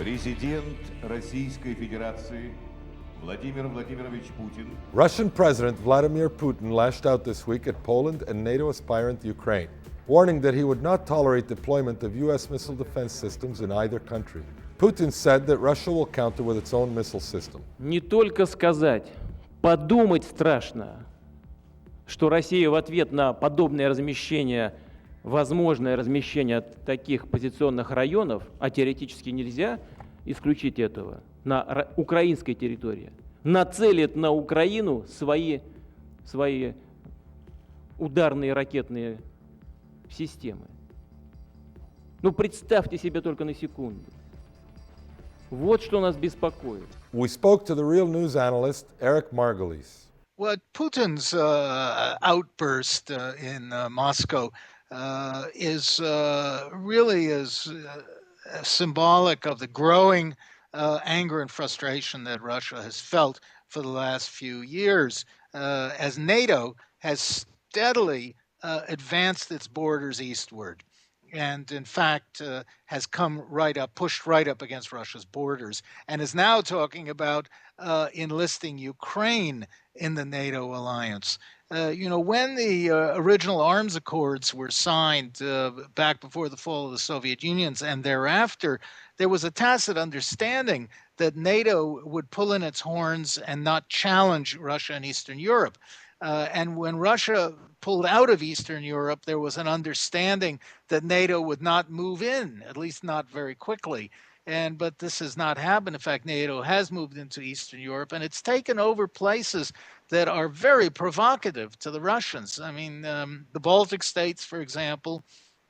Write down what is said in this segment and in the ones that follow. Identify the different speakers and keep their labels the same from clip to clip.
Speaker 1: Президент Российской Федерации Vladimir Vladimirovich Putin.
Speaker 2: Russian President Vladimir Putin lashed out this week at Poland and NATO aspirant Ukraine, warning that he would not tolerate deployment of U.S. missile defense systems in either country. Putin said that Russia will counter with its own missile system.
Speaker 3: Не только сказать, подумать страшно, что Россия в ответ на подобное размещение, возможное размещение таких позиционных районов, а теоретически нельзя исключить этого, на украинской территории, нацелит на Украину свои ударные ракетные системы. Ну, представьте себе только на секунду. Вот что нас беспокоит.
Speaker 2: We spoke to the Real News analyst Eric Margolis.
Speaker 4: Well, Putin's outburst in Moscow is really symbolic of the growing anger and frustration that Russia has felt for the last few years as NATO has steadily advanced its borders eastward. And in fact, has come right up, pushed right up against Russia's borders, and is now talking about enlisting Ukraine in the NATO alliance. When the original arms accords were signed back before the fall of the Soviet Union and thereafter, there was a tacit understanding that NATO would pull in its horns and not challenge Russia and Eastern Europe. And when Russia pulled out of Eastern Europe, there was an understanding that NATO would not move in, at least not very quickly. But this has not happened. In fact, NATO has moved into Eastern Europe, and it's taken over places that are very provocative to the Russians. I mean, the Baltic states, for example,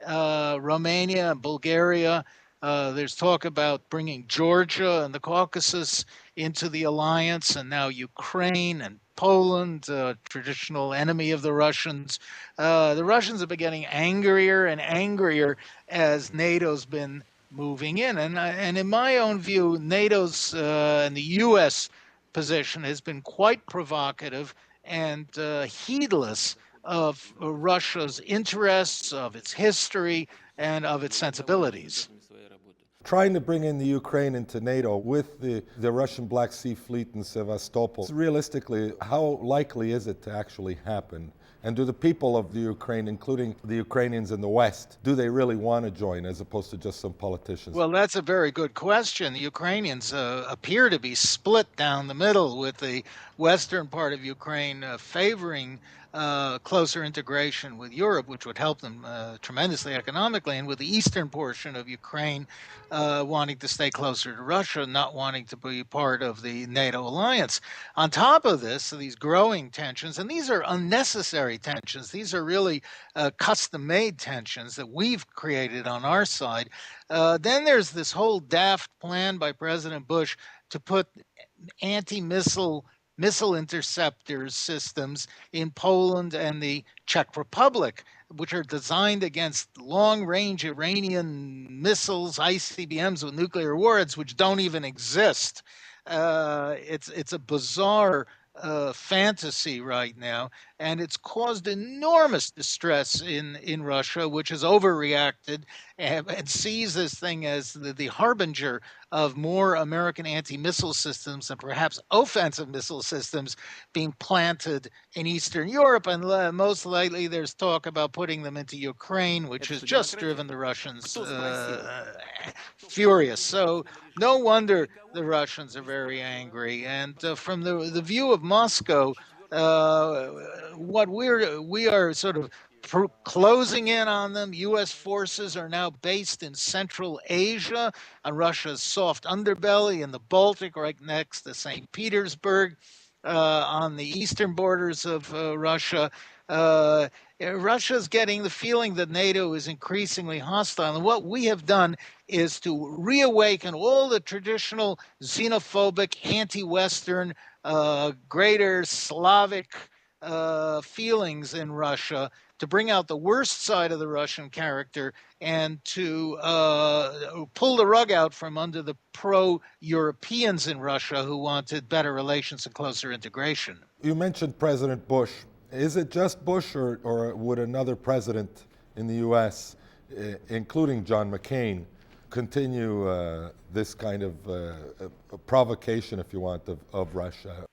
Speaker 4: Romania, Bulgaria. There's talk about bringing Georgia and the Caucasus into the alliance, and now Ukraine and Poland, traditional enemy of the Russians. The Russians have been getting angrier and angrier as NATO's been moving in. And in my own view, NATO's and the U.S. position has been quite provocative and heedless of Russia's interests, of its history, and of its sensibilities.
Speaker 2: Trying to bring in the Ukraine into NATO with the Russian Black Sea Fleet in Sevastopol, realistically, how likely is it to actually happen? And do the people of the Ukraine, including the Ukrainians in the West, do they really want to join as opposed to just some politicians?
Speaker 4: Well, that's a very good question. The Ukrainians appear to be split down the middle, with the western part of Ukraine favoring closer integration with Europe, which would help them tremendously economically, and with the eastern portion of Ukraine wanting to stay closer to Russia, not wanting to be part of the NATO alliance. On top of this, these growing tensions, and these are unnecessary tensions, these are really custom-made tensions that we've created on our side. Then there's this whole daft plan by President Bush to put missile interceptors systems in Poland and the Czech Republic, which are designed against long-range Iranian missiles, ICBMs with nuclear warheads, which don't even exist. It's a bizarre fantasy right now, and it's caused enormous distress in Russia, which has overreacted and sees this thing as the harbinger of more American anti-missile systems and perhaps offensive missile systems being planted in Eastern Europe. And most likely there's talk about putting them into Ukraine, which has just driven the Russians furious. So no wonder the Russians are very angry. And from the view of Moscow, what we are sort of closing in on them. U.S. forces are now based in Central Asia, on Russia's soft underbelly in the Baltic, right next to St. Petersburg, on the eastern borders of Russia. Russia's getting the feeling that NATO is increasingly hostile. And what we have done is to reawaken all the traditional xenophobic, anti-Western, greater Slavic feelings in Russia, to bring out the worst side of the Russian character and to pull the rug out from under the pro-Europeans in Russia who wanted better relations and closer integration.
Speaker 2: You mentioned President Bush. Is it just Bush, or would another president in the U.S., including John McCain, continue this kind of provocation, if you want, of Russia?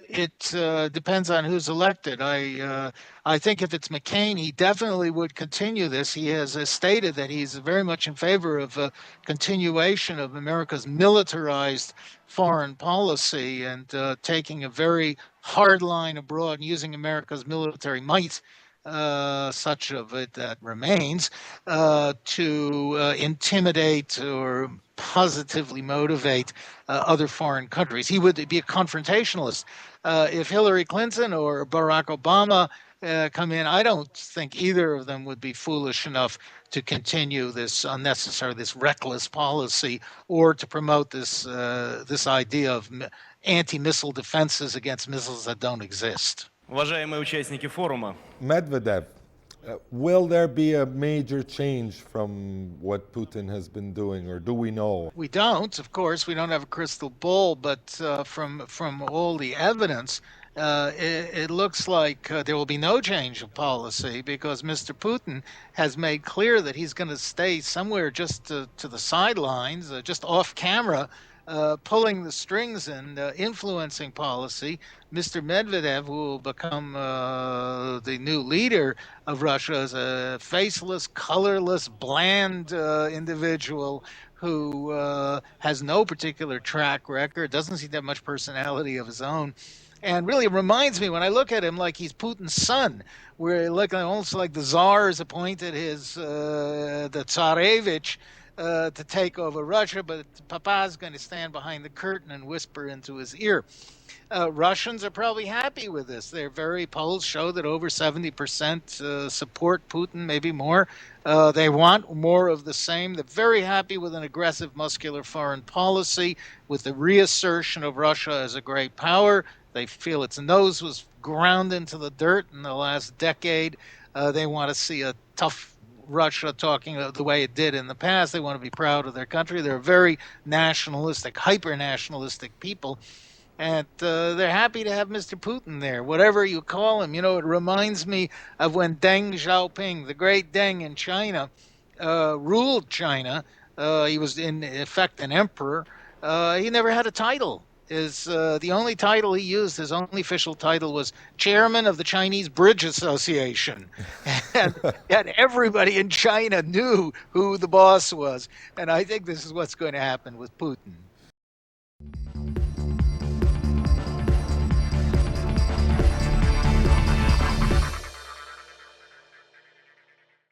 Speaker 4: It depends on who's elected. I think if it's McCain, he definitely would continue this. He has stated that he's very much in favor of a continuation of America's militarized foreign policy and taking a very hard line abroad and using America's military might, such of it that remains, to intimidate or positively motivate other foreign countries. He would be a confrontationalist. If Hillary Clinton or Barack Obama come in, I don't think either of them would be foolish enough to continue this unnecessary, this reckless policy, or to promote this idea of anti-missile defenses against missiles that don't exist.
Speaker 5: Уважаемые участники форума,
Speaker 2: Medvedev, will there be a major change from what Putin has been doing, or do we know?
Speaker 4: We don't, of course. We don't have a crystal ball, but from all the evidence, it looks like there will be no change of policy because Mr. Putin has made clear that he's going to stay somewhere just to the sidelines, just off camera, pulling the strings and influencing policy. Mr. Medvedev, who will become the new leader of Russia, is a faceless, colorless, bland individual who has no particular track record, doesn't seem to have much personality of his own, and really reminds me, when I look at him, like he's Putin's son, where almost like the Tsar has appointed the Tsarevich to take over Russia, but Papa's going to stand behind the curtain and whisper into his ear. Russians are probably happy with this. Polls show that over 70% support Putin, maybe more. They want more of the same. They're very happy with an aggressive, muscular foreign policy, with the reassertion of Russia as a great power. They feel its nose was ground into the dirt in the last decade. They want to see a tough Russia talking the way it did in the past. They want to be proud of their country. They're very nationalistic, hyper-nationalistic people. And they're happy to have Mr. Putin there, whatever you call him. You know, it reminds me of when Deng Xiaoping, the great Deng in China, ruled China. He was, in effect, an emperor. He never had a title. The only title he used, his only official title, was chairman of the Chinese Bridge Association. and everybody in China knew who the boss was. And I think this is what's going to happen with Putin.